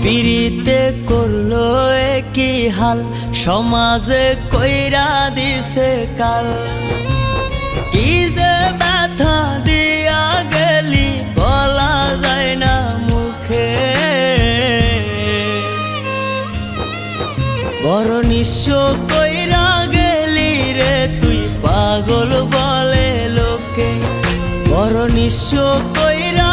পিরিতে করলো কি হাল, সমাজে কইরা দিছে কাল। কি যে ব্যথা দিয়া গেলি বলা যায় না মুখে, বড় নিঃস্ব কইরা গেলি রে তুই পাগল বলে লোকে, বড় নিঃস্ব কইরা